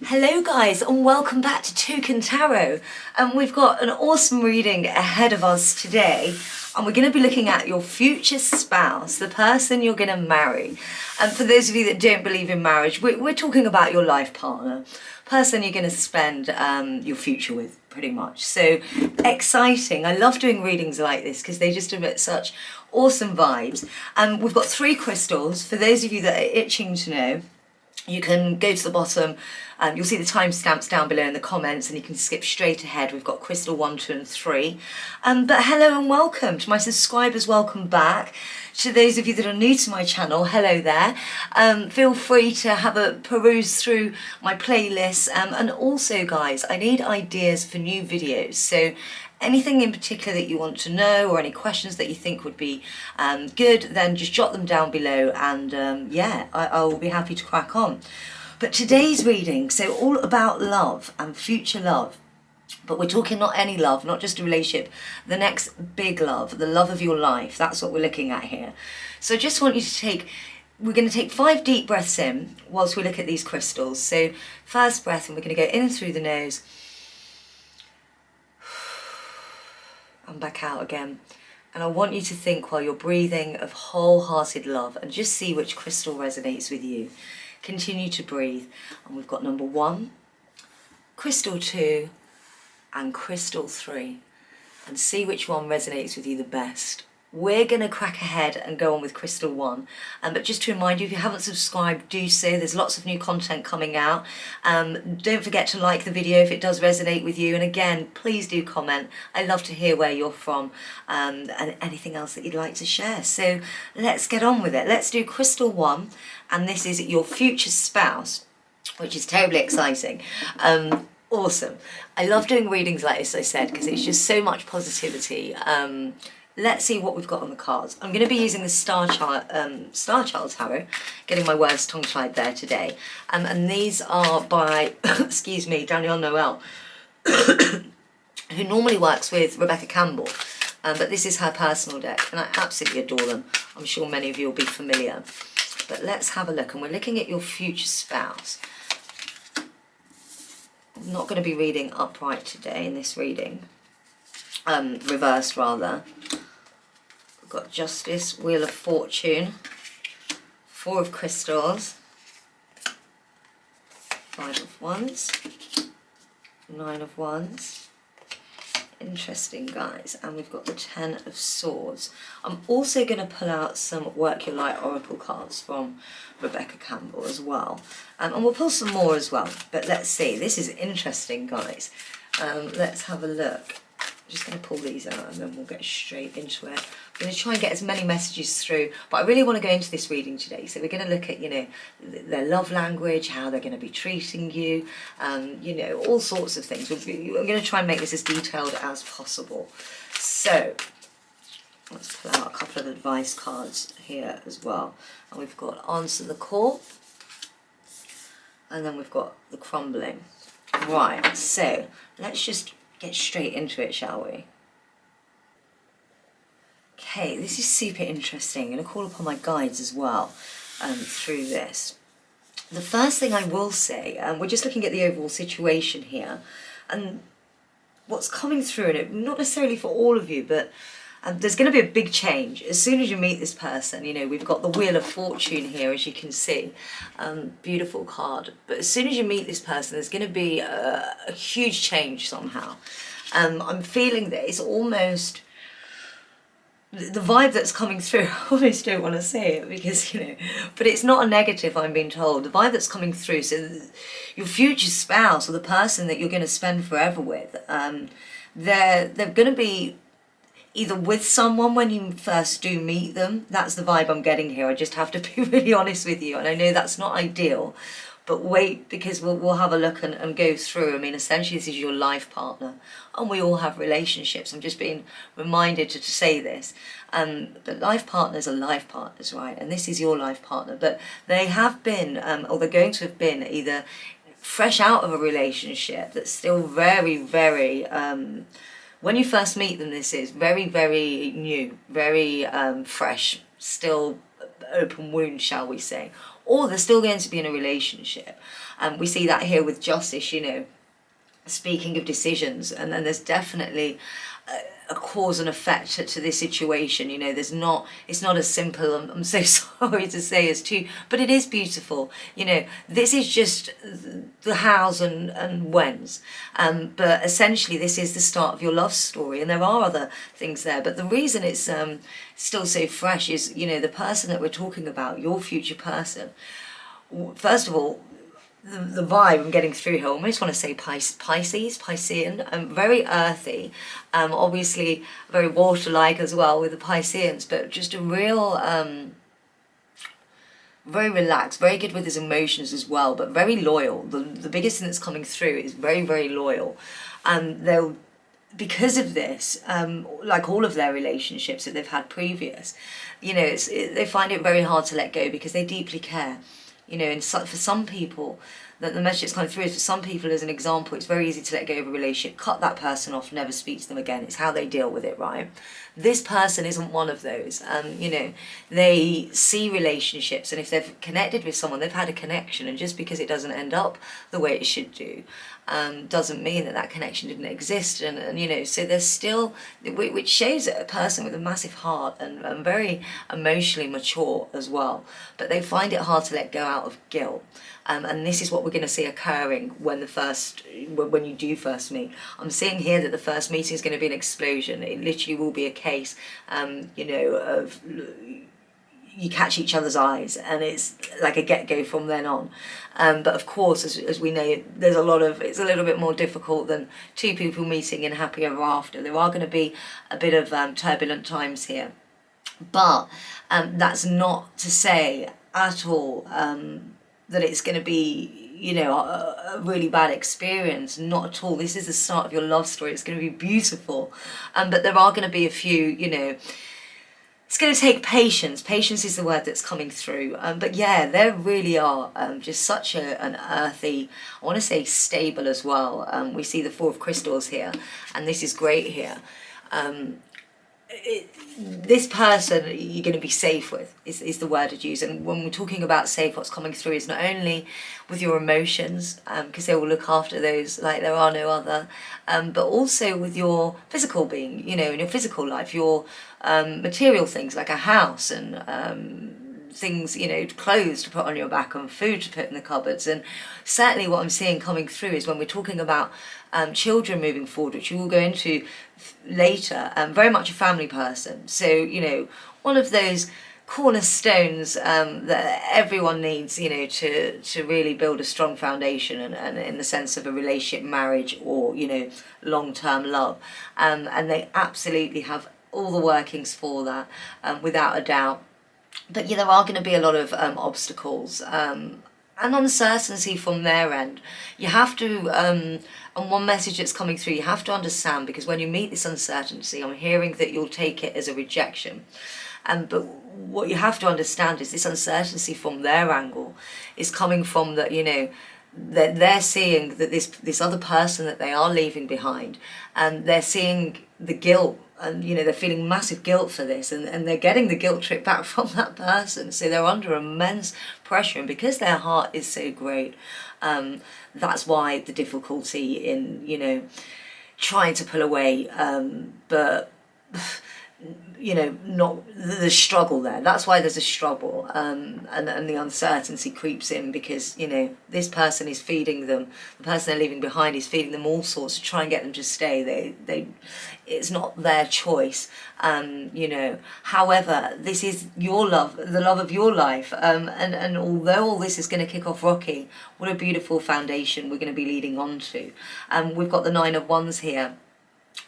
Hello guys and welcome back to Token Tarot. We've got an awesome reading ahead of us today and we're going to be looking at your future spouse, the person you're going to marry. And for those of you that don't believe in marriage, we're talking about your life partner, person you're going to spend your future with pretty much. So exciting. I love doing readings like this because they just emit such awesome vibes. We've got 3 crystals. For those of you that are itching to know, you can go to the bottom, you'll see the timestamps down below in the comments and you can skip straight ahead. We've got crystal 1, 2 and 3. But hello and welcome to my subscribers, welcome back. To those of you that are new to my channel, hello there. Feel free to have a peruse through my playlist. And also guys, I need ideas for new videos. So anything in particular that you want to know or any questions that you think would be good, then just jot them down below and yeah, I will be happy to crack on. But today's reading, so all about love and future love. But we're talking not any love, not just a relationship, the next big love, the love of your life. That's what we're looking at here. So I just want you to we're going to take 5 deep breaths in whilst we look at these crystals. So first breath, and we're going to go in through the nose and back out again. And I want you to think while you're breathing of wholehearted love and just see which crystal resonates with you. Continue to breathe. And we've got number 1, crystal 2 and crystal 3. And see which one resonates with you the best. We're going to crack ahead and go on with crystal 1. But just to remind you, if you haven't subscribed, do so. There's lots of new content coming out. Don't forget to like the video if it does resonate with you. And again, please do comment. I love to hear where you're from and anything else that you'd like to share. So let's get on with it. Let's do crystal 1. And this is your future spouse, which is terribly exciting. Awesome. I love doing readings like this, I said, because it's just so much positivity. Let's see what we've got on the cards. I'm going to be using the Star Child Tarot, getting my words tongue-tied there today. And these are by, excuse me, Danielle Noel, who normally works with Rebecca Campbell. But this is her personal deck, and I absolutely adore them. I'm sure many of you will be familiar. But let's have a look, and we're looking at your future spouse. I'm not going to be reading upright today in this reading. Reversed rather. We've got Justice, Wheel of Fortune, 4 of Crystals, 5 of Wands, 9 of Wands. Interesting guys. And we've got the 10 of Swords. I'm also going to pull out some Work Your Light Oracle cards from Rebecca Campbell as well. And we'll pull some more as well. But let's see. This is interesting guys. Let's have a look. I'm just going to pull these out and then we'll get straight into it. I'm going to try and get as many messages through, but I really want to go into this reading today. So we're going to look at, you know, their love language, how they're going to be treating you, you know, all sorts of things. I'm going to try and make this as detailed as possible. So let's pull out a couple of advice cards here as well. And we've got Answer the Call, and then we've got the Crumbling. Right, so let's just get straight into it, shall we? Okay, this is super interesting. I'm going to call upon my guides as well through this. The first thing I will say, we're just looking at the overall situation here, and what's coming through in it, not necessarily for all of you, but there's going to be a big change as soon as you meet this person. You know, we've got the Wheel of Fortune here, as you can see. Beautiful card. But as soon as you meet this person, there's going to be a huge change somehow. I'm feeling that it's almost the vibe that's coming through. I almost don't want to say it because, you know, but it's not a negative, I'm being told. The vibe that's coming through, so your future spouse or the person that you're going to spend forever with, they're going to be either with someone when you first do meet them. That's the vibe I'm getting here. I just have to be really honest with you. And I know that's not ideal, but wait, because we'll have a look and go through. I mean, essentially this is your life partner, and we all have relationships. I'm just being reminded to say this. But life partners are life partners, right? And this is your life partner. But they have been, or they're going to have been, either fresh out of a relationship that's still very, very, when you first meet them, this is very, very new, very fresh, still open wound, shall we say. or they're still going to be in a relationship. We see that here with justice, you know, speaking of decisions, and then there's definitely a cause and effect to this situation. You know, it's not as simple, I'm so sorry to say, as to, but it is beautiful. You know, this is just the hows and whens, but essentially this is the start of your love story, and there are other things there, but the reason it's still so fresh is, you know, the person that we're talking about, your future person. First of all, the vibe I'm getting through here, I almost want to say Piscean, very earthy, obviously very water-like as well with the Pisceans, but just a real, very relaxed, very good with his emotions as well, but very loyal. The biggest thing that's coming through is very, very loyal. They'll, because of this, like all of their relationships that they've had previous, you know, they find it very hard to let go because they deeply care. You know, and for some people, the message that's coming through is, for some people, as an example, it's very easy to let go of a relationship, cut that person off, never speak to them again. It's how they deal with it, right? This person isn't one of those. You know, they see relationships, and if they've connected with someone, they've had a connection, and just because it doesn't end up the way it should do, doesn't mean that connection didn't exist. And you know, so there's still, which shows a person with a massive heart and very emotionally mature as well, but they find it hard to let go out of guilt. And this is what we're going to see occurring when you do first meet. I'm seeing here that the first meeting is going to be an explosion. It literally will be a case, you know, of you catch each other's eyes, and it's like a get-go from then on. But of course, as we know, it's a little bit more difficult than two people meeting in happy ever after. There are going to be a bit of turbulent times here, but that's not to say at all that it's going to be, you know, a really bad experience. Not at all. This is the start of your love story. It's going to be beautiful, but there are going to be a few, you know, it's going to take patience. Patience is the word that's coming through. But yeah, there really are just such an earthy, I want to say stable as well. We see the Four of Crystals here, and this is great here. This person you're going to be safe with is the word I'd use. And when we're talking about safe, what's coming through is not only with your emotions, because they will look after those like there are no other, but also with your physical being, you know, in your physical life, your material things like a house and things, you know, clothes to put on your back and food to put in the cupboards. And certainly what I'm seeing coming through is when we're talking about children moving forward, which we will go into later, very much a family person. So, you know, one of those cornerstones that everyone needs, you know, to really build a strong foundation, and in the sense of a relationship, marriage, or, you know, long-term love. And they absolutely have all the workings for that, without a doubt. But yeah, there are going to be a lot of obstacles and uncertainty from their end. You have to, and one message that's coming through, you have to understand, because when you meet this uncertainty, I'm hearing that you'll take it as a rejection. But what you have to understand is this uncertainty from their angle is coming from that, you know, that they're seeing that this other person that they are leaving behind, and they're seeing the guilt, and you know, they're feeling massive guilt for this, and they're getting the guilt trip back from that person. So they're under immense pressure, and because their heart is so great, that's why the difficulty in, you know, trying to pull away, but you know, not the struggle there. That's why there's a struggle, and the uncertainty creeps in, because, you know, this person is feeding them, the person they're leaving behind is feeding them all sorts to try and get them to stay. It's not their choice, you know. However, this is your love, the love of your life, and although all this is going to kick off rocky, what a beautiful foundation we're going to be leading on to. We've got the Nine of Wands here.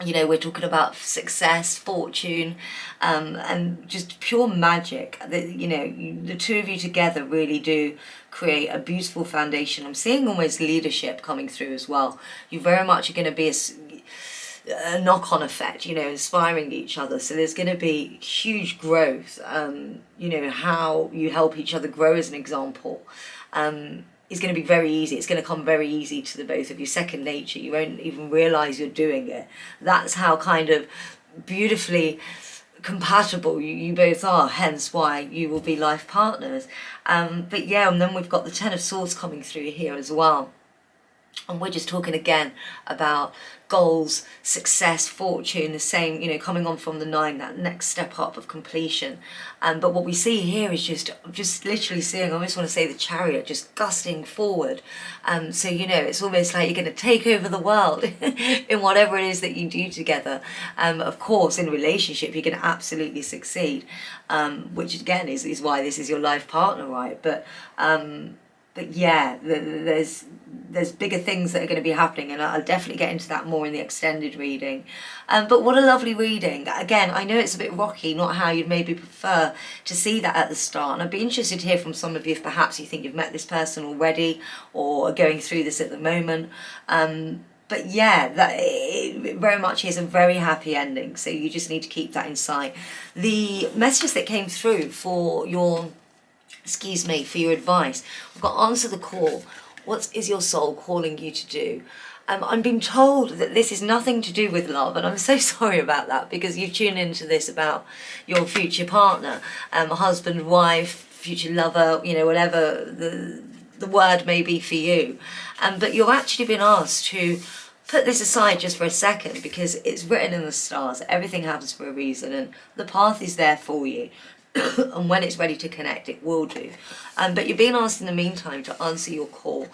You know, we're talking about success, fortune, and just pure magic. You know, the two of you together really do create a beautiful foundation. I'm seeing almost leadership coming through as well. You very much are going to be a knock-on effect, you know, inspiring each other. So there's going to be huge growth. You know, how you help each other grow, as an example. Is going to be very easy. It's going to come very easy to the both of you, second nature. You won't even realise you're doing it. That's how kind of beautifully compatible you both are, hence why you will be life partners. But yeah, and then we've got the Ten of Swords coming through here as well. And we're just talking again about goals, success, fortune, the same, you know, coming on from the 9, that next step up of completion. But what we see here is just literally seeing, I almost want to say the Chariot, just gusting forward. So, you know, it's almost like you're going to take over the world in whatever it is that you do together. Of course, in a relationship, you're going to absolutely succeed, which again is why this is your life partner, right? But yeah, there's bigger things that are going to be happening, and I'll definitely get into that more in the extended reading. But what a lovely reading. Again, I know it's a bit rocky, not how you'd maybe prefer to see that at the start, and I'd be interested to hear from some of you if perhaps you think you've met this person already or are going through this at the moment. But yeah, that it very much is a very happy ending, so you just need to keep that in sight. The messages that came through for your for your advice. We've got answer the call. What is your soul calling you to do? I'm being told that this is nothing to do with love, and I'm so sorry about that, because you've tuned into this about your future partner, husband, wife, future lover, you know, whatever the word may be for you. But you're actually been asked to put this aside just for a second, because it's written in the stars. Everything happens for a reason, and the path is there for you. And when it's ready to connect, it will do. But you're being asked in the meantime to answer your call.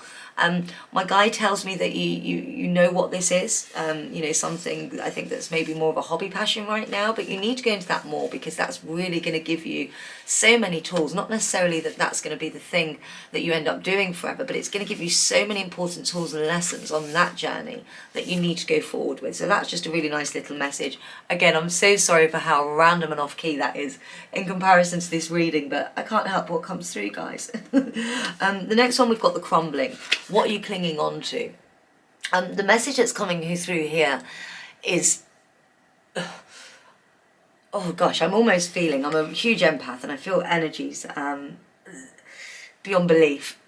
My guide tells me that you know what this is, you know, something I think that's maybe more of a hobby passion right now, but you need to go into that more, because that's really going to give you so many tools. Not necessarily that that's going to be the thing that you end up doing forever, but it's going to give you so many important tools and lessons on that journey that you need to go forward with. So that's just a really nice little message. Again, I'm so sorry for how random and off key that is in comparison to this reading, but I can't help what comes through, guys. The next one, we've got the Crumbling. What are you clinging on to? The message that's coming through here is, oh gosh, I'm almost feeling, I'm a huge empath and I feel energies beyond belief.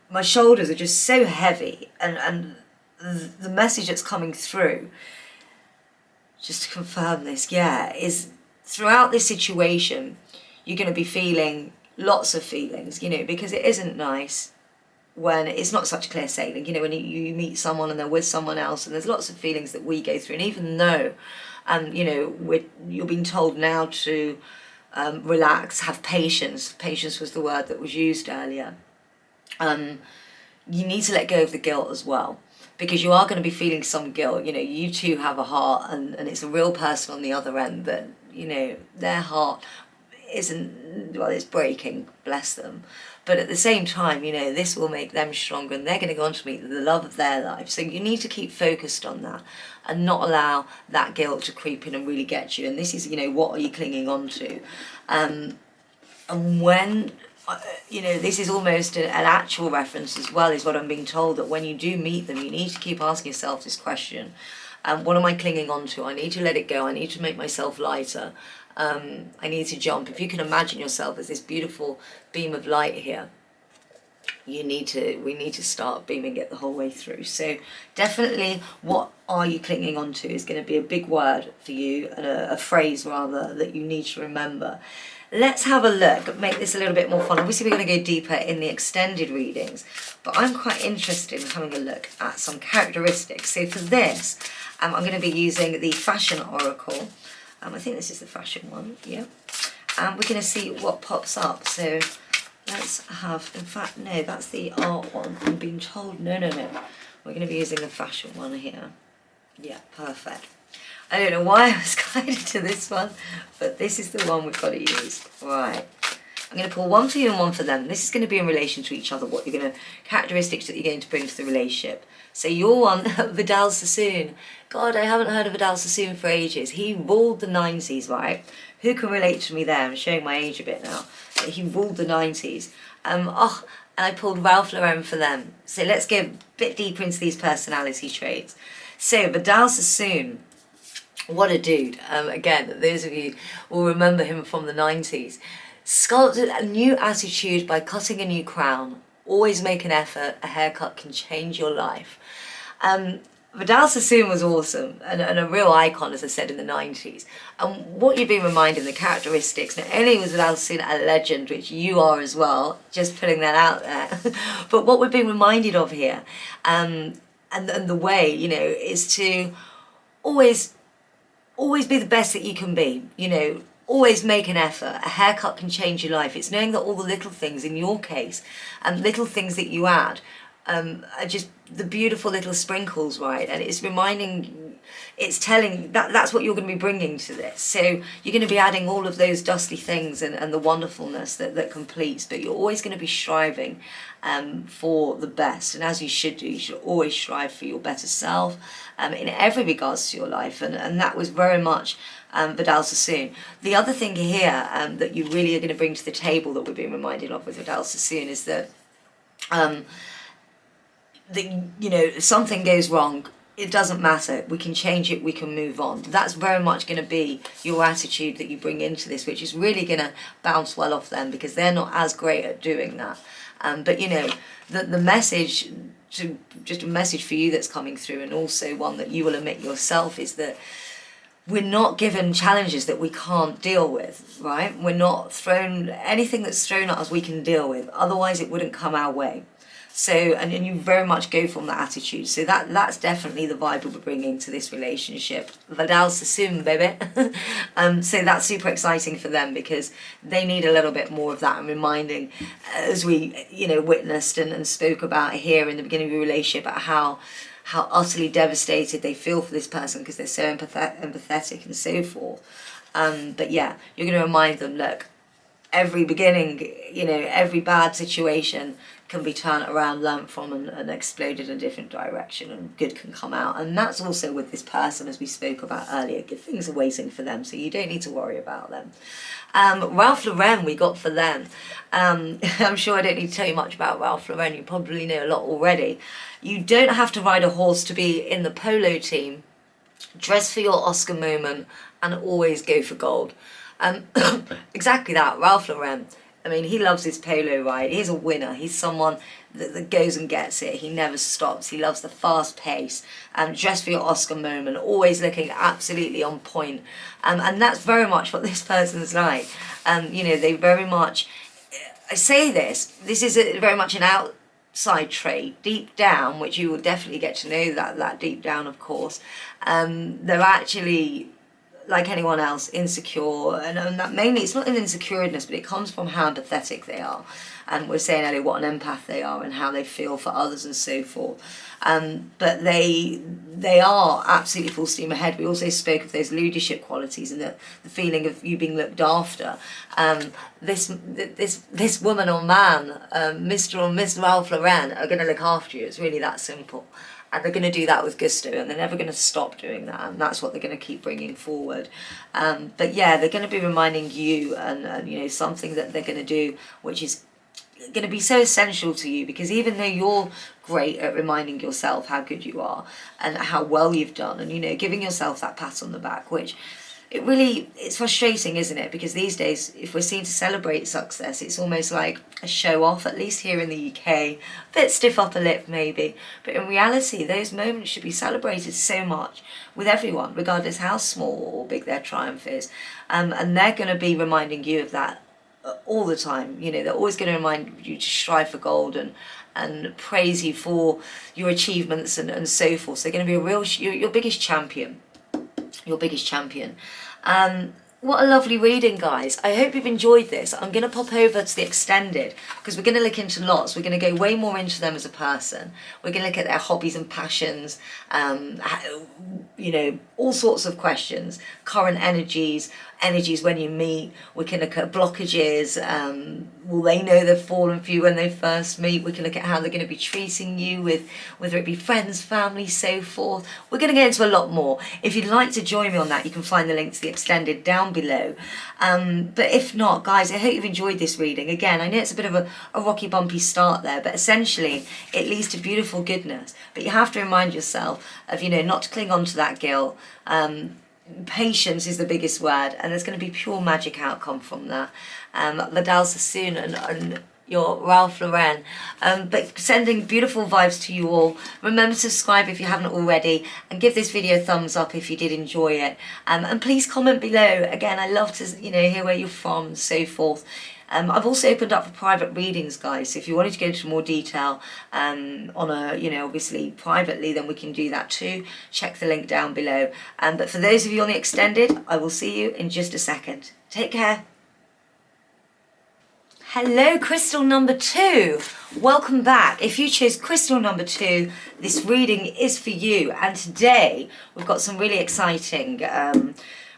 My shoulders are just so heavy, and the message that's coming through, just to confirm this, yeah, is throughout this situation, you're going to be feeling lots of feelings, you know, because it isn't nice when it's not such clear sailing, you know, when you meet someone and they're with someone else, and there's lots of feelings that we go through. And even though, you know, you're being told now to relax, have patience. Patience was the word that was used earlier. You need to let go of the guilt as well, because you are going to be feeling some guilt. You know, you too have a heart, and it's a real person on the other end that, you know, their heart isn't, well, it's breaking, bless them. But at the same time, you know, this will make them stronger, and they're going to go on to meet the love of their life. So you need to keep focused on that and not allow that guilt to creep in and really get you. And this is, you know, what are you clinging on to? And when, you know, this is almost an actual reference as well, is what I'm being told, that when you do meet them, you need to keep asking yourself this question. What am I clinging on to? I need to let it go. I need to make myself lighter. I need to jump. If you can imagine yourself as this beautiful beam of light here, we need to start beaming it the whole way through. So definitely, what are you clinging on to is going to be a big word for you, and a phrase rather, that you need to remember. Let's have a look, make this a little bit more fun. Obviously, we're going to go deeper in the extended readings, but I'm quite interested in having a look at some characteristics. So for this, I'm going to be using the Fashion Oracle. I think this is the fashion one, yeah. And we're going to see what pops up. So let's have, in fact, no, that's the art one. I'm being told, no. We're going to be using the fashion one here. Yeah, perfect. I don't know why I was guided to this one, but this is the one we've got to use. Right. I'm going to pull one for you and one for them. This is going to be in relation to each other, what you're going to, characteristics that you're going to bring to the relationship. So your one, Vidal Sassoon. God, I haven't heard of Vidal Sassoon for ages. He ruled the 90s, right? Who can relate to me there? I'm showing my age a bit now. But he ruled the 90s. And I pulled Ralph Lauren for them. So let's go a bit deeper into these personality traits. So Vidal Sassoon, what a dude. Again, those of you will remember him from the 90s. Sculpted a new attitude by cutting a new crown. Always make an effort. A haircut can change your life. Vidal Sassoon was awesome and a real icon, as I said, in the 90s. And what you've been reminded, the characteristics, not only was Vidal Sassoon a legend, which you are as well, just putting that out there, but what we're being reminded of here, and the way, you know, is to always be the best that you can be, you know, always make an effort. A haircut can change your life. It's knowing that all the little things, in your case, and little things that you add, are just the beautiful little sprinkles, right? And it's reminding, it's telling, that's what you're going to be bringing to this. So you're going to be adding all of those dusty things and the wonderfulness that completes, but you're always going to be striving for the best. And as you should do, you should always strive for your better self in every regards to your life. And that was very much Vidal Sassoon. The other thing here that you really are going to bring to the table that we're being reminded of with Vidal Sassoon is that you know, if something goes wrong, it doesn't matter. We can change it. We can move on. That's very much going to be your attitude that you bring into this, which is really going to bounce well off them because they're not as great at doing that. But you know, the message, just a message for you that's coming through, and also one that you will admit yourself, is that we're not given challenges that we can't deal with, right? We're not thrown, anything that's thrown at us we can deal with. Otherwise, it wouldn't come our way. So, and you very much go from that attitude. So that's definitely the vibe we're bringing to this relationship. Vidal Sassoon, baby. So that's super exciting for them because they need a little bit more of that, and reminding, as we, you know, witnessed and spoke about here in the beginning of the relationship, about how utterly devastated they feel for this person because they're so empathetic and so forth. But yeah, you're going to remind them, look, every beginning, you know, every bad situation can be turned around, learnt from, and exploded in a different direction, and good can come out. And that's also with this person, as we spoke about earlier. Good things are waiting for them, so you don't need to worry about them. Ralph Lauren we got for them. I'm sure I don't need to tell you much about Ralph Lauren. You probably know a lot already. You don't have to ride a horse to be in the polo team. Dress for your Oscar moment and always go for gold. Exactly that, Ralph Lauren. I mean, he loves his polo ride. He's a winner. He's someone that goes and gets it. He never stops. He loves the fast pace. Dress for your Oscar moment, always looking absolutely on point. And that's very much what this person's like. You know, they very much, I say this is very much an outside trait. Deep down, which you will definitely get to know that deep down, of course, they're actually, like anyone else, insecure, and that mainly, it's not an insecureness, but it comes from how empathetic they are. And we're saying earlier what an empath they are and how they feel for others and so forth. But they are absolutely full steam ahead. We also spoke of those leadership qualities and the feeling of you being looked after. This woman or man, Mr. or Miss Ralph Lauren, are going to look after you. It's really that simple. And they're going to do that with gusto, and they're never going to stop doing that, and that's what they're going to keep bringing forward. But yeah, they're going to be reminding you, and you know, something that they're going to do, which is going to be so essential to you, because even though you're great at reminding yourself how good you are and how well you've done, and you know, giving yourself that pat on the back, which it's frustrating, isn't it? Because these days, if we're seen to celebrate success, it's almost like a show off, at least here in the UK. A bit stiff upper lip maybe, but in reality, those moments should be celebrated so much with everyone, regardless how small or big their triumph is. And they're going to be reminding you of that all the time. You know, they're always going to remind you to strive for gold and praise you for your achievements and so forth. So they're going to be a real, your biggest champion. Your biggest champion. What a lovely reading, guys. I hope you've enjoyed this. I'm going to pop over to the extended because we're going to look into lots. We're going to go way more into them as a person. We're going to look at their hobbies and passions, you know, all sorts of questions, current energies when you meet. We can look at blockages. Will they know they've fallen for you when they first meet? We can look at how they're going to be treating you, with whether it be friends, family, so forth. We're going to get into a lot more. If you'd like to join me on that, you can find the link to the extended down below. But if not, guys, I hope you've enjoyed this reading. Again, I know it's a bit of a rocky, bumpy start there, but essentially it leads to beautiful goodness. But you have to remind yourself of, you know, not to cling on to that guilt. Patience is the biggest word, and there's going to be pure magic outcome from that. Vidal Sassoon and your Ralph Lauren. But sending beautiful vibes to you all. Remember to subscribe if you haven't already, and give this video a thumbs up if you did enjoy it. And please comment below. Again, I love to hear where you're from and so forth. I've also opened up for private readings, guys, so if you wanted to go into more detail on obviously privately, then we can do that too. Check the link down below. But for those of you on the extended, I will see you in just a second. Take care. Hello, crystal number 2. Welcome back. If you chose crystal number 2, this reading is for you. And today we've got some really exciting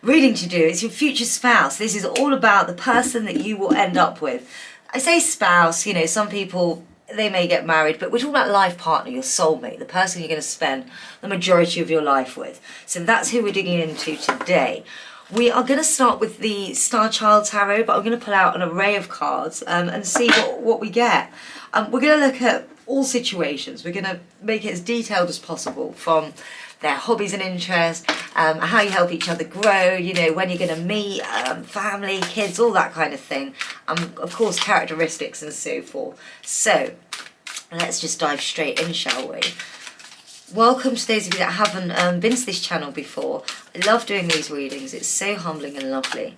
reading to do. It's your future spouse. This is all about the person that you will end up with. I say spouse, some people, they may get married, but we're talking about life partner, your soulmate, the person you're going to spend the majority of your life with. So that's who we're digging into today. We are going to start with the Star Child Tarot, but I'm going to pull out an array of cards and see what we get. We're going to look at all situations. We're going to make it as detailed as possible, from their hobbies and interests, how you help each other grow, when you're going to meet, family, kids, all that kind of thing. Of course, characteristics and so forth. So let's just dive straight in, shall we? Welcome to those of you that haven't been to this channel before. I love doing these readings. It's so humbling and lovely.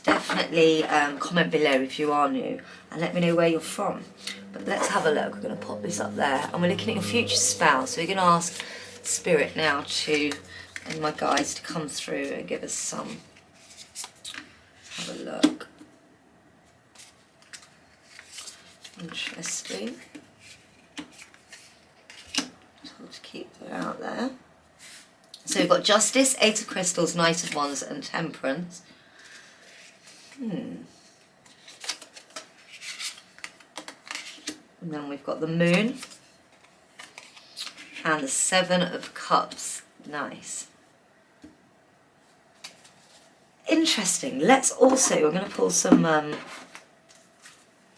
Definitely comment below if you are new and let me know where you're from. But let's have a look. We're going to pop this up there and we're looking at your future spouse. So we're going to ask Spirit now and my guides to come through and give us some. Have a look. Interesting. To keep that out there. So we've got Justice, Eight of Crystals, Knight of Wands and Temperance. And then we've got the Moon and the Seven of Cups. Nice. Interesting. Let's also, I'm going to pull some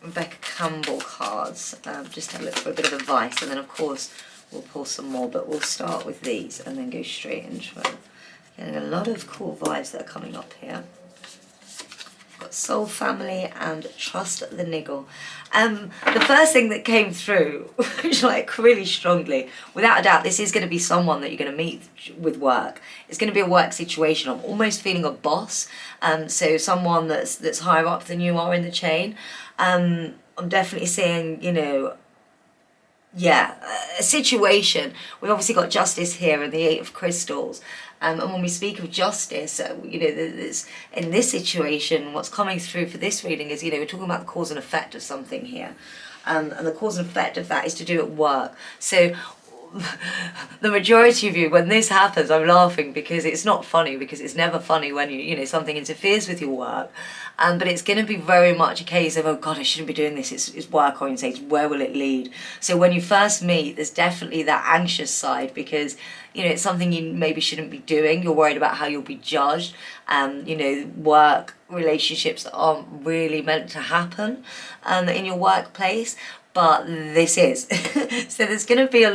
Rebecca Campbell cards, just to look for a bit of advice, and then of course we'll pull some more, but we'll start with these and then go straight into it. Getting a lot of cool vibes that are coming up here. We've got Soul Family and Trust the Niggle. The first thing that came through, like really strongly, without a doubt, this is going to be someone that you're going to meet with work. It's going to be a work situation. I'm almost feeling a boss, so someone that's higher up than you are in the chain. I'm definitely seeing, a situation. We've obviously got Justice here and the Eight of Crystals. And when we speak of justice, in this situation, what's coming through for this reading is, we're talking about the cause and effect of something here. And the cause and effect of that is to do at work. So the majority of you, when this happens, I'm laughing because it's not funny, because it's never funny when something interferes with your work. But it's going to be very much a case of, oh God, I shouldn't be doing this. It's work orientated. Where will it lead? So when you first meet, there's definitely that anxious side because, it's something you maybe shouldn't be doing. You're worried about how you'll be judged. Work relationships aren't really meant to happen in your workplace. But this is. So there's going to be a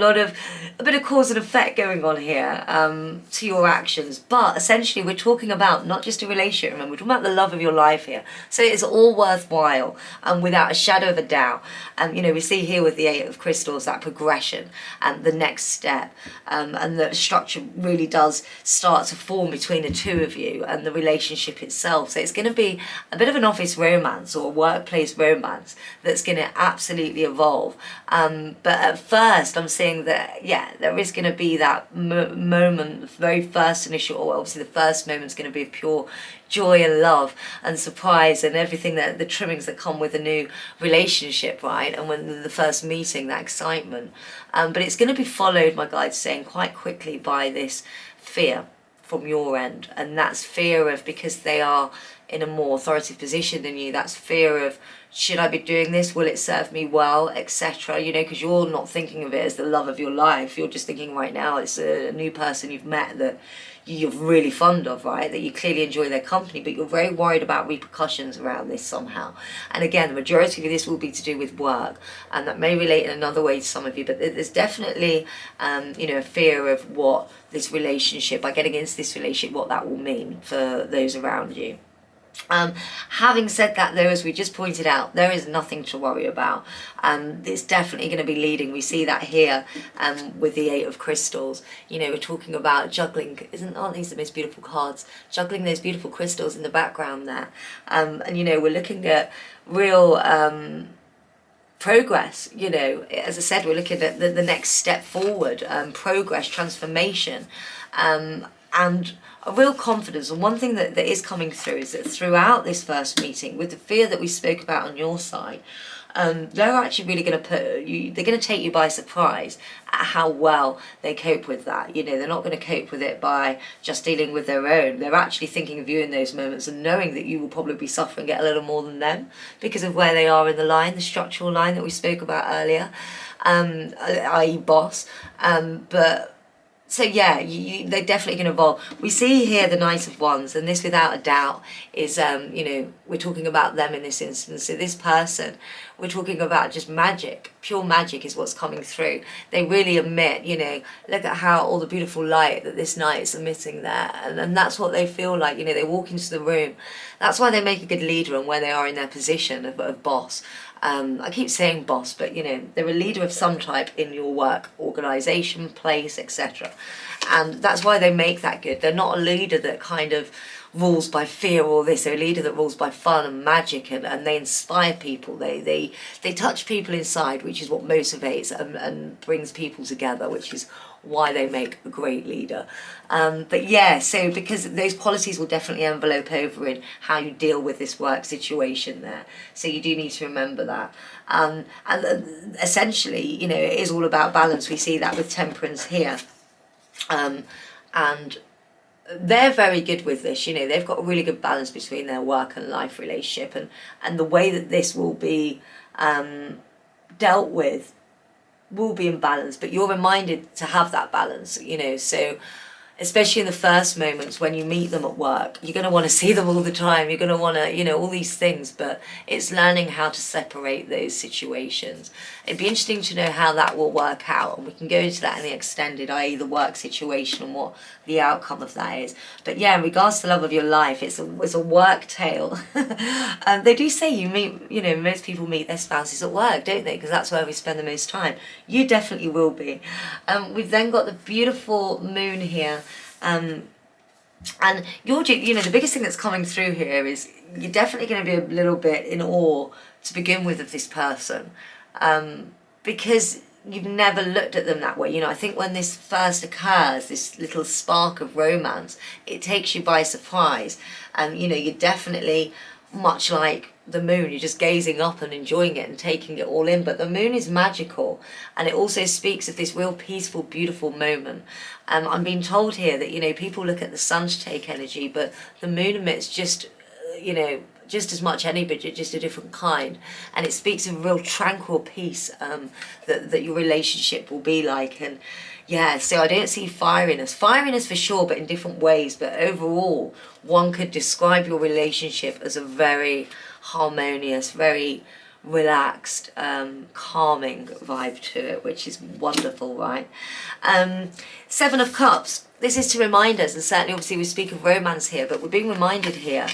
bit of cause and effect going on here to your actions. But essentially we're talking about not just a relationship, remember, we're talking about the love of your life here. So it's all worthwhile without a shadow of a doubt. We see here with the Eight of Crystals that progression and the next step, and the structure really does start to form between the two of you and the relationship itself. So it's going to be a bit of an office romance or a workplace romance that's going to absolutely evolve. But at first I'm seeing that, there is going to be that moment, the very first initial, or obviously the first moment's going to be of pure joy and love and surprise and everything, that the trimmings that come with a new relationship, right? And when the first meeting, that excitement. But it's going to be followed, my guide's saying, quite quickly by this fear from your end. And that's fear of, because they are in a more authoritative position than you, that's fear of, should I be doing this? Will it serve me well, etc.? Because you're not thinking of it as the love of your life. You're just thinking right now it's a new person you've met that you're really fond of, right? That you clearly enjoy their company, but you're very worried about repercussions around this somehow. And again, the majority of this will be to do with work, and that may relate in another way to some of you, but there's definitely, a fear of what this relationship, by getting into this relationship, what that will mean for those around you. Having said that, though, as we just pointed out, there is nothing to worry about. It's definitely going to be leading. We see that here with the Eight of Crystals. You know, we're talking about juggling. Aren't these the most beautiful cards? Juggling those beautiful crystals in the background there. And, you know, we're looking at real progress. You know, as I said, we're looking at the next step forward, progress, transformation. And a real confidence. And one thing that is coming through is that throughout this first meeting, with the fear that we spoke about on your side, they're actually really going to they're going to take you by surprise at how well they cope with that. You know, they're not going to cope with it by just dealing with their own. They're actually thinking of you in those moments and knowing that you will probably be suffering it a little more than them because of where they are in the line, the structural line that we spoke about earlier, i.e. boss. So yeah, they're definitely going to evolve. We see here the Knight of Wands, and this without a doubt is, you know, we're talking about them in this instance. So this person, we're talking about just magic. Pure magic is what's coming through. They really emit, you know, look at how all the beautiful light that this knight is emitting there. And that's what they feel like, you know, they walk into the room. That's why they make a good leader and where they are in their position of boss. I keep saying boss, but you know, they're a leader of some type in your work, organisation, place, etc. And that's why they make that good. They're not a leader that kind of rules by fear or this. They're a leader that rules by fun and magic, and they inspire people. They touch people inside, which is what motivates and brings people together, which is why they make a great leader. But yeah, so because those qualities will definitely envelope over in how you deal with this work situation there. So you do need to remember that. And essentially, you know, it is all about balance. We see that with Temperance here. And they're very good with this, you know, they've got a really good balance between their work and life relationship, and the way that this will be dealt with will be in balance, but you're reminded to have that balance, you know. So especially in the first moments when you meet them at work, you're going to want to see them all the time, you're going to want to, you know, all these things, but it's learning how to separate those situations. It'd be interesting to know how that will work out, and we can go into that in the extended, i.e. the work situation and what the outcome of that is. But yeah, in regards to the love of your life, it's a work tale. And they do say you meet, you know, most people meet their spouses at work, don't they? Because that's where we spend the most time. You definitely will be. We've then got the beautiful moon here. And you're, you know, the biggest thing that's coming through here is you're definitely going to be a little bit in awe to begin with of this person, because you've never looked at them that way. You know, I think when this first occurs, this little spark of romance, it takes you by surprise. And, you know, you're definitely much like the moon, you're just gazing up and enjoying it and taking it all in. But the moon is magical, and it also speaks of this real peaceful, beautiful moment. I'm being told here that, you know, people look at the sun to take energy, but the moon emits just, you know, just as much energy, but just a different kind. And it speaks of real tranquil peace that your relationship will be like. And yeah, so I don't see fieriness for sure, but in different ways. But overall, one could describe your relationship as a very harmonious, very relaxed, calming vibe to it, which is wonderful, right? Seven of Cups. This is to remind us, and certainly obviously we speak of romance here, but we're being reminded here,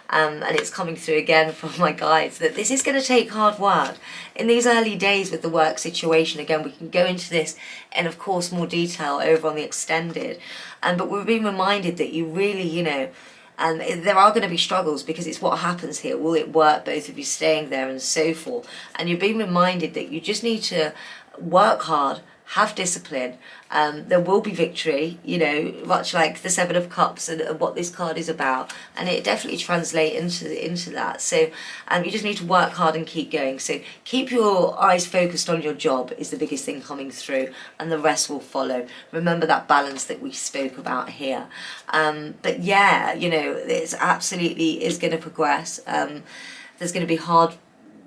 and it's coming through again from my guides, that this is going to take hard work. In these early days with the work situation, again, we can go into this in, of course, more detail over on the extended, but we're being reminded that you really, you know, and there are going to be struggles because it's what happens here. Will it work, both of you staying there and so forth? And you're being reminded that you just need to work hard, have discipline. There will be victory, you know, much like the Seven of Cups and what this card is about. And it definitely translates into that. So you just need to work hard and keep going. So keep your eyes focused on your job is the biggest thing coming through, and the rest will follow. Remember that balance that we spoke about here. But yeah, you know, it's absolutely is going to progress. There's going to be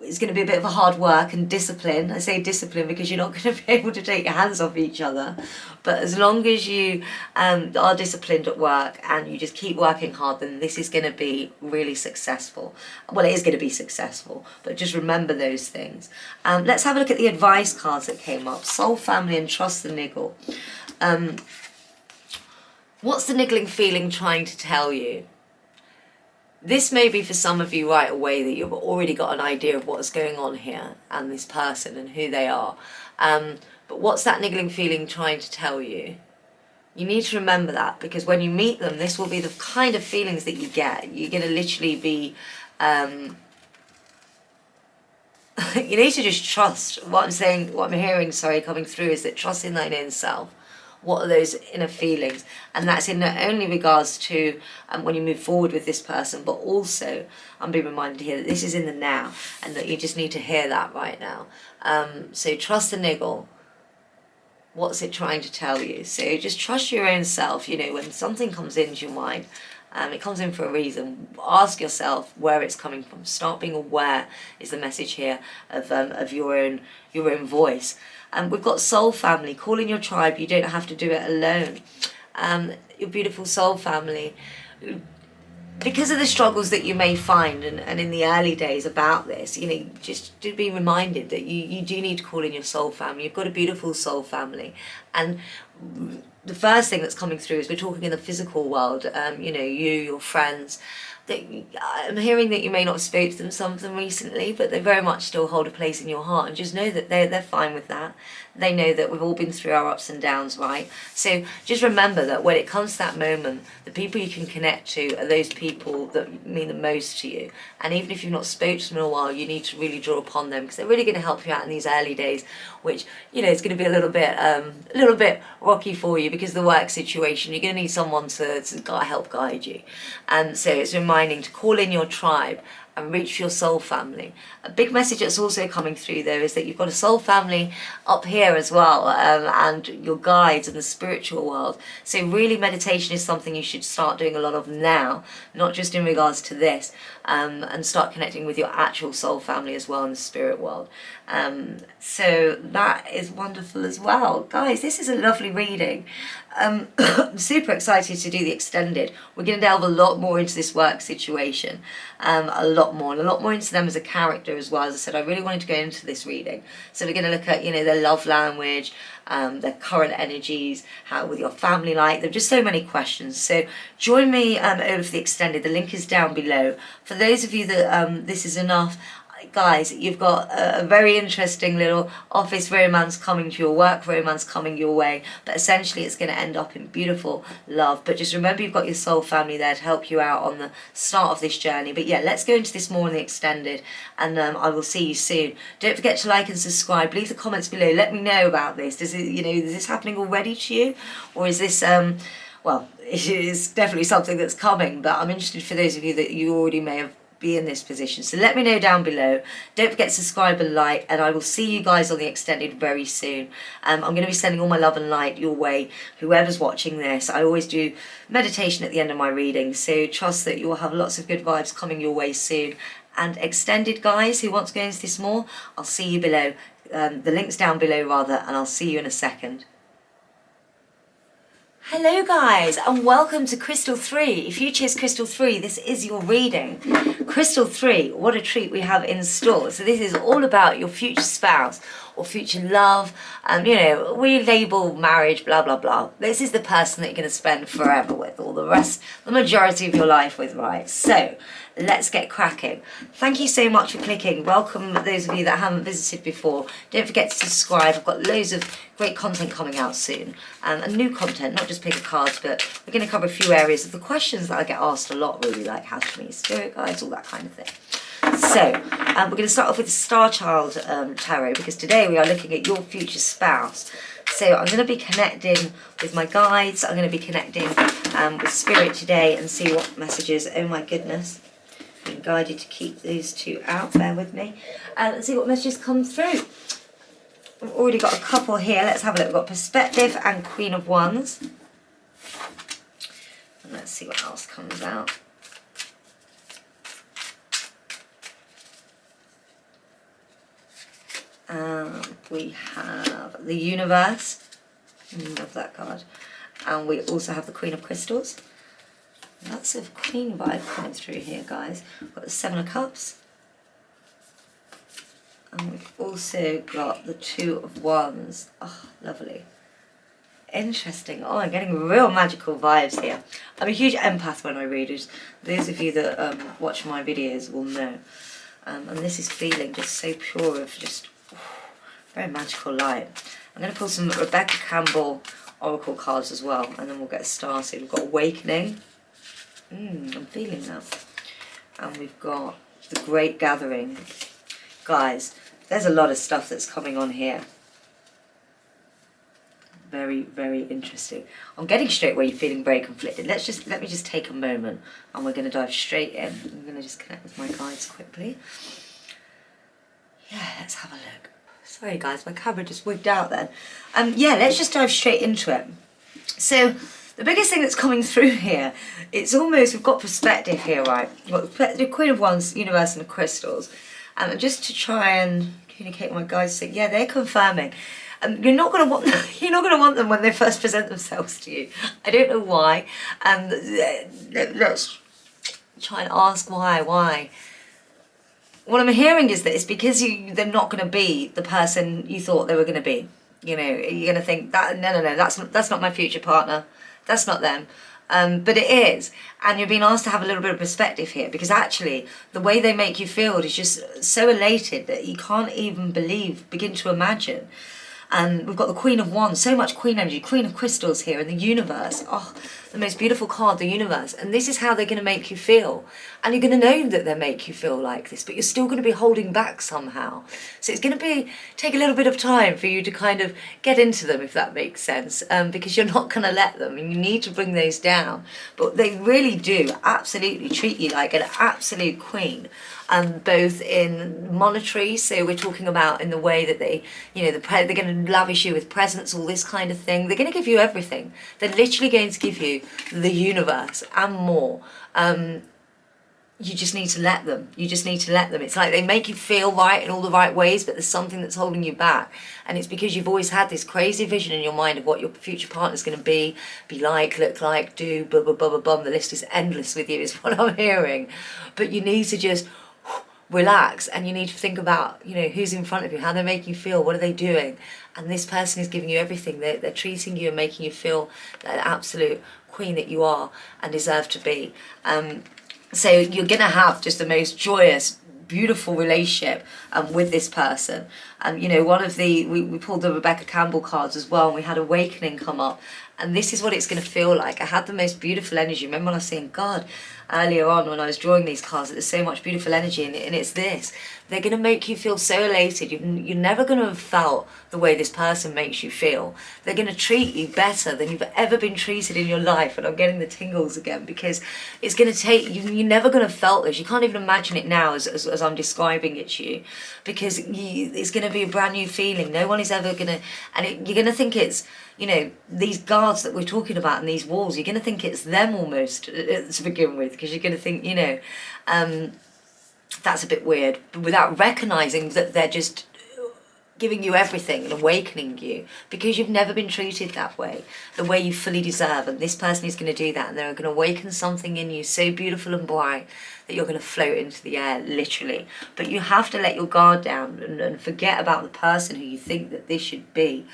it's going to be a bit of a hard work and discipline. I say discipline because you're not going to be able to take your hands off each other. But as long as you are disciplined at work and you just keep working hard, then this is going to be really successful. Well, it is going to be successful, but just remember those things. Let's have a look at the advice cards that came up. Soul, family, and trust the niggle. What's the niggling feeling trying to tell you? This may be for some of you right away that you've already got an idea of what's going on here and this person and who they are. But what's that niggling feeling trying to tell you? You need to remember that, because when you meet them, this will be the kind of feelings that you get. You're going to literally be... you need to just trust. What I'm saying, what I'm hearing, sorry, coming through is that trust in thine own self. What are those inner feelings? And that's in not only regards to when you move forward with this person, but also I'm being reminded here that this is in the now, and that you just need to hear that right now. So trust the niggle. What's it trying to tell you? So just trust your own self. You know, when something comes into your mind, it comes in for a reason. Ask yourself where it's coming from. Start being aware, is the message here, of your own voice. We've got soul family. Call in your tribe. You don't have to do it alone. Your beautiful soul family. Because of the struggles that you may find, and in the early days about this, you know, just to be reminded that you do need to call in your soul family. You've got a beautiful soul family. And the first thing that's coming through is we're talking in the physical world, you know, your friends. That I'm hearing that you may not have spoken to them, some of them recently, but they very much still hold a place in your heart, and just know that they're fine with that. They know that we've all been through our ups and downs, right? So just remember that when it comes to that moment, the people you can connect to are those people that mean the most to you. And even if you've not spoken to them in a while, you need to really draw upon them, because they're really going to help you out in these early days, which, you know, is going to be a little bit rocky for you because of the work situation. You're going to need someone to help guide you. And so it's reminding to call in your tribe and reach for your soul family. A big message that's also coming through though is that you've got a soul family up here as well, and your guides in the spiritual world. So really meditation is something you should start doing a lot of now, not just in regards to this, and start connecting with your actual soul family as well in the spirit world. So that is wonderful as well. Guys, this is a lovely reading. I'm super excited to do the extended. We're going to delve a lot more into this work situation, a lot more into them as a character as well. As I said, I really wanted to go into this reading. So we're going to look at, you know, their love language, their current energies, how with your family like. There are just so many questions. So join me over for the extended. The link is down below. For those of you that this is enough, guys, you've got a very interesting little office romance coming to your work romance coming your way, but essentially it's going to end up in beautiful love. But just remember, you've got your soul family there to help you out on the start of this journey. But yeah, let's go into this more in the extended, and I will see you soon. Don't forget to like and subscribe. Leave the comments below. Let me know about this. Does it, you know, is this happening already to you, or is this well, it is definitely something that's coming, but I'm interested for those of you that you already may have be in this position. So let me know down below. Don't forget to subscribe and like, and I will see you guys on the extended very soon. I'm going to be sending all my love and light your way, whoever's watching this. I always do meditation at the end of my reading, so trust that you will have lots of good vibes coming your way soon. And extended guys who want to go into this more, I'll see you below. The link's down below rather, and I'll see you in a second. Hello guys, and welcome to Crystal 3. If you choose Crystal 3, this is your reading. Crystal 3, what a treat we have in store. So this is all about your future spouse or future love. You know, we label marriage, blah, blah, blah. This is the person that you're going to spend forever with, or the majority of your life with, right? So let's get cracking. Thank you so much for clicking. Welcome those of you that haven't visited before. Don't forget to subscribe. I've got loads of great content coming out soon, and new content, not just pick a cards, but we're going to cover a few areas of the questions that I get asked a lot, really, like how to meet spirit guides, all that kind of thing. So we're going to start off with the Star Child Tarot, because today we are looking at your future spouse. So I'm going to be connecting with my guides. I'm going to be connecting with spirit today and see what messages. Oh my goodness, I'm being guided to keep these two out. Bear with me, and see what messages come through. We've already got a couple here. Let's have a look. We've got Perspective and Queen of Wands. And let's see what else comes out. We have the Universe. Love that card. And we also have the Queen of Crystals. Lots of Queen vibe coming through here, guys. We've got the Seven of Cups. And we've also got the Two of Wands. Oh, lovely. Interesting. Oh, I'm getting real magical vibes here. I'm a huge empath when I read. As those of you that watch my videos will know. And this is feeling just so pure of just very magical light. I'm going to pull some Rebecca Campbell Oracle cards as well, and then we'll get started. We've got Awakening. I'm feeling that. And we've got The Great Gathering. Guys, there's a lot of stuff that's coming on here. Very, very interesting. I'm getting straight where you're feeling very conflicted. Let me just take a moment, and we're going to dive straight in. I'm going to just connect with my guides quickly. Yeah, let's have a look. Sorry guys, my camera just wigged out then. Yeah, let's just dive straight into it. So the biggest thing that's coming through here, it's almost, we've got perspective here, right? We've got the Queen of Wands, Universe and the Crystals. And just to try and communicate with my guides, say, yeah, they're confirming. You're not going to want them, you're not going to want them when they first present themselves to you. I don't know why. Let's try and ask why. What I'm hearing is that it's because they're not going to be the person you thought they were going to be. You know, you're going to think that no, that's not my future partner. That's not them. But it is, and you're being asked to have a little bit of perspective here, because actually the way they make you feel is just so elated that you can't even begin to imagine. And we've got the Queen of Wands, so much Queen energy, Queen of Crystals here in the Universe. Oh, the most beautiful card, the Universe. And this is how they're going to make you feel. And you're going to know that they make you feel like this, but you're still going to be holding back somehow. So it's going to take a little bit of time for you to kind of get into them, if that makes sense, because you're not going to let them, and you need to bring those down. But they really do absolutely treat you like an absolute queen. Both in monetary, so we're talking about in the way that they, you know, they're going to lavish you with presents, all this kind of thing. They're going to give you everything. They're literally going to give you the universe and more. You just need to let them. You just need to let them. It's like they make you feel right in all the right ways, but there's something that's holding you back. And it's because you've always had this crazy vision in your mind of what your future partner's going to be like, look like, do, blah, blah, blah, blah, blah. The list is endless with you, is what I'm hearing. But you need to just relax, and you need to think about, you know, who's in front of you, how they're making you feel, what are they doing, and this person is giving you everything. They're treating you and making you feel that absolute queen that you are and deserve to be. So you're gonna have just the most joyous, beautiful relationship with this person. You know, one of the we pulled the Rebecca Campbell cards as well, and we had Awakening come up, and this is what it's going to feel like. I had the most beautiful energy. Remember when I was saying, God, earlier on when I was drawing these cards, there's so much beautiful energy, and it's this. They're going to make you feel so elated. You're never going to have felt the way this person makes you feel. They're going to treat you better than you've ever been treated in your life. And I'm getting the tingles again, because it's going to take you. You're never going to have felt this. You can't even imagine it now as I'm describing it to you, because it's going to be a brand new feeling. No one is ever going to, and you're going to think it's, you know, these guards that we're talking about and these walls, you're going to think it's them almost to begin with, because you're going to think, you know, that's a bit weird, but without recognising that they're just giving you everything and awakening you, because you've never been treated that way, the way you fully deserve. And this person is going to do that, and they're going to awaken something in you so beautiful and bright that you're going to float into the air, literally. But you have to let your guard down and forget about the person who you think that this should be.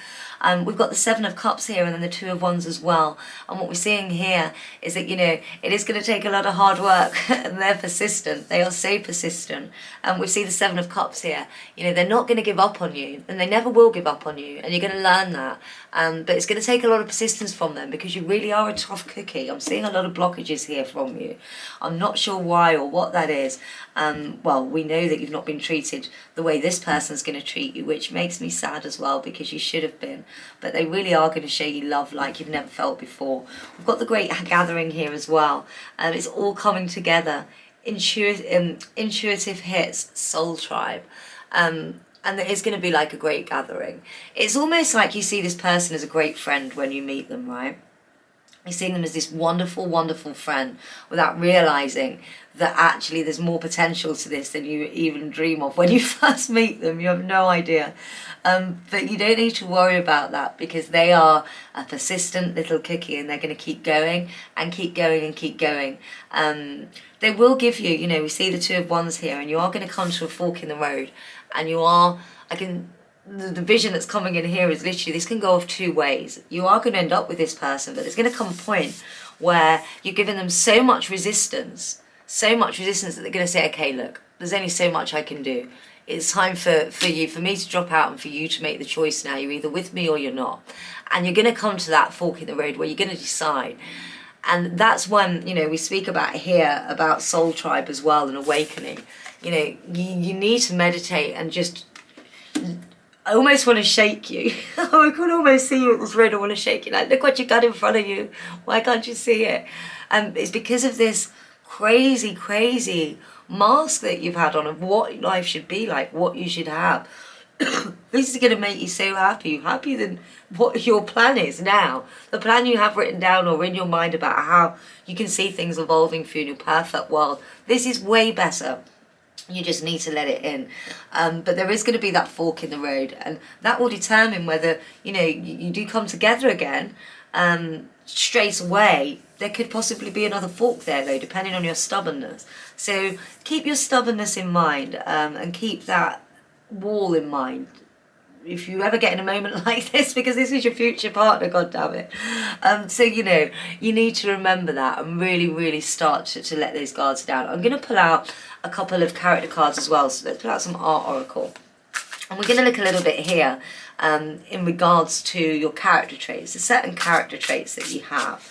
We've got the Seven of Cups here, and then the Two of Wands as well. And what we're seeing here is that, you know, it is going to take a lot of hard work, and they're persistent. They are so persistent. And we see the Seven of Cups here. You know, they're not going to give up on you, and they never will give up on you. And you're going to learn that. But it's going to take a lot of persistence from them, because you really are a tough cookie. I'm seeing a lot of blockages here from you. I'm not sure why or what that is. Well, we know that you've not been treated the way this person's going to treat you, which makes me sad as well, because you should have been. But they really are going to show you love like you've never felt before. We've got the Great Gathering here as well. It's all coming together. Intuitive hits, soul tribe. And it's going to be like a great gathering. It's almost like you see this person as a great friend when you meet them, right? You're seeing them as this wonderful, wonderful friend, without realising that actually there's more potential to this than you even dream of. When you first meet them, you have no idea. But you don't need to worry about that, because they are a persistent little cookie, and they're going to keep going and keep going and keep going. They will give you, you know, we see the Two of Wands here, and you are going to come to a fork in the road, and you are, the vision that's coming in here is literally, this can go off two ways. You are going to end up with this person, but there's going to come a point where you're giving them so much resistance that they're going to say, okay, look, there's only so much I can do. It's time for me to drop out and for you to make the choice now. You're either with me or you're not. And you're going to come to that fork in the road where you're going to decide. And that's when, you know, we speak about here about soul tribe as well and awakening. You know, you need to meditate and just, I almost want to shake you. I can almost see you in this road. I want to shake you. Like, look what you got in front of you. Why can't you see it? It's because of this crazy, crazy mask that you've had on of what life should be like, what you should have. This is going to make you so happy, happier than what your plan is now. The plan you have written down or in your mind about how you can see things evolving for you in your perfect world. This is way better. You just need to let it in. But there is going to be that fork in the road, and that will determine whether, you know, you do come together again straight away. There could possibly be another fork there though, depending on your stubbornness. So keep your stubbornness in mind, and keep that wall in mind if you ever get in a moment like this, because this is your future partner, god damn it. So, you know, you need to remember that and really, really start to let those guards down. I'm going to pull out a couple of character cards as well. So let's pull out some Art Oracle. And we're going to look a little bit here in regards to your character traits, the certain character traits that you have.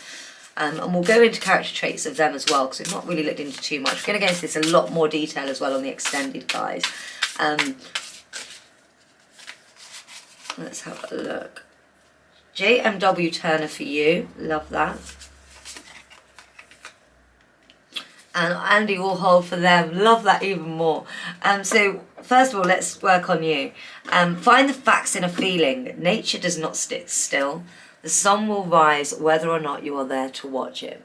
And we'll go into character traits of them as well, because we've not really looked into too much. We're going to go into this a lot more detail as well on the extended, guys. Let's have a look. JMW Turner for you. Love that. And Andy Warhol for them. Love that even more. So first of all, let's work on you. Find the facts in a feeling. Nature does not sit still. The sun will rise whether or not you are there to watch it.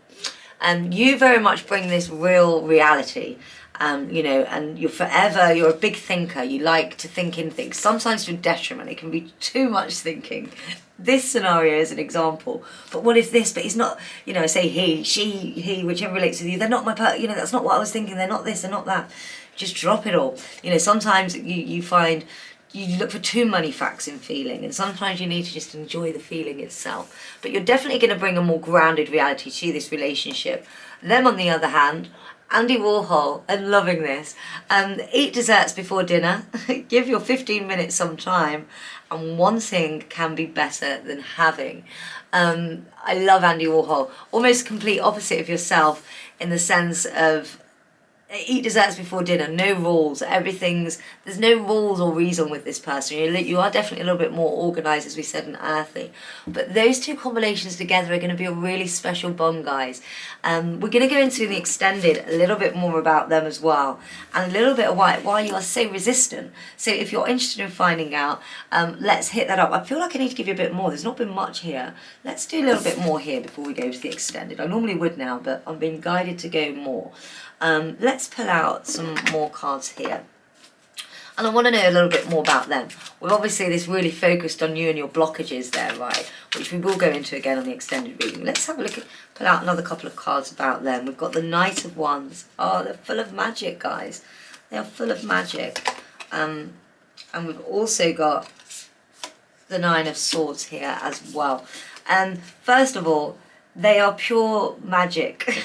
You very much bring this real reality. You know, and you're a big thinker. You like to think in things, sometimes to detriment. It can be too much thinking. This scenario is an example, but what if this, but he's not, you know, say he, she, he, whichever relates with you, they're not my you know, that's not what I was thinking, they're not this, they're not that. Just drop it all. You know, sometimes you find, you look for too many facts in feeling, and sometimes you need to just enjoy the feeling itself. But you're definitely going to bring a more grounded reality to this relationship. Them, on the other hand, Andy Warhol, and loving this. Eat desserts before dinner. Give your 15 minutes some time. And wanting can be better than having. I love Andy Warhol. Almost complete opposite of yourself in the sense of eat desserts before dinner, no rules, there's no rules or reason with this person. You are definitely a little bit more organised, as we said, and earthy. But those two combinations together are going to be a really special bond, guys. We're going to go into the extended a little bit more about them as well, and a little bit of why you are so resistant. So if you're interested in finding out, let's hit that up. I feel like I need to give you a bit more. There's not been much here. Let's do a little bit more here before we go to the extended. I normally would now, but I'm being guided to go more. Let's pull out some more cards here. And I want to know a little bit more about them. We're obviously this really focused on you and your blockages there, right? Which we will go into again on the extended reading. Let's have a look pull out another couple of cards about them. We've got the Knight of Wands. Oh, they're full of magic, guys. They are full of magic. And we've also got the Nine of Swords here as well. First of all, they are pure magic.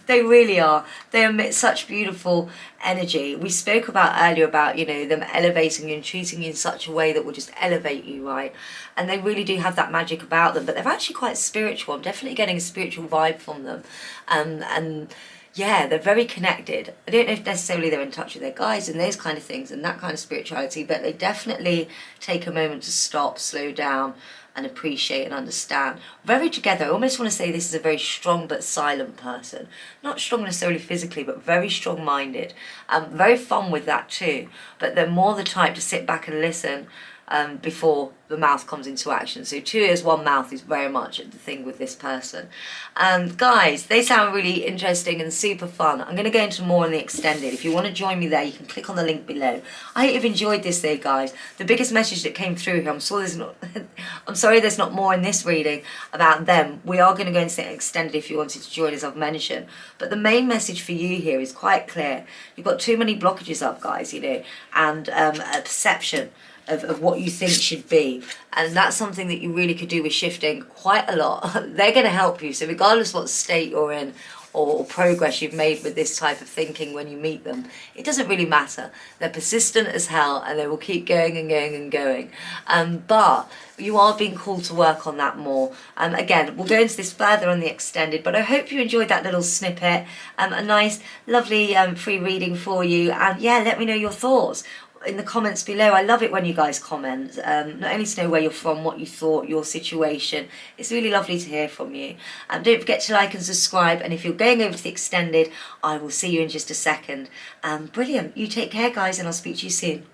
They really are. They emit such beautiful energy. We spoke about earlier about, you know, them elevating you and treating you in such a way that will just elevate you, right? And they really do have that magic about them, but they're actually quite spiritual. I'm definitely getting a spiritual vibe from them. And yeah, they're very connected. I don't know if necessarily they're in touch with their guides and those kind of things and that kind of spirituality, but they definitely take a moment to stop, slow down, and appreciate and understand. Very together. I almost want to say this is a very strong but silent person. Not strong necessarily physically, but very strong-minded. Very fun with that too. But they're more the type to sit back and listen before the mouth comes into action. So 2 ears, 1 mouth is very much the thing with this person. Guys, they sound really interesting and super fun. I'm going to go into more in the extended. If you want to join me there, you can click on the link below. I hope you've enjoyed this though, guys. The biggest message that came through here, I'm sorry there's not more in this reading about them. We are going to go into the extended if you wanted to join, as I've mentioned. But the main message for you here is quite clear. You've got too many blockages up, guys, you know, and a perception of what you think should be. And that's something that you really could do with shifting quite a lot. They're going to help you. So regardless what state you're in or progress you've made with this type of thinking when you meet them, it doesn't really matter. They're persistent as hell and they will keep going and going and going. But you are being called to work on that more. Again, we'll go into this further on the extended, but I hope you enjoyed that little snippet. A nice, lovely free reading for you. And yeah, let me know your thoughts in the comments below. I love it when you guys comment, not only to know where you're from, what you thought, your situation. It's really lovely to hear from you. Don't forget to like and subscribe, and if you're going over to the extended, I will see you in just a second. Brilliant. You take care, guys, and I'll speak to you soon.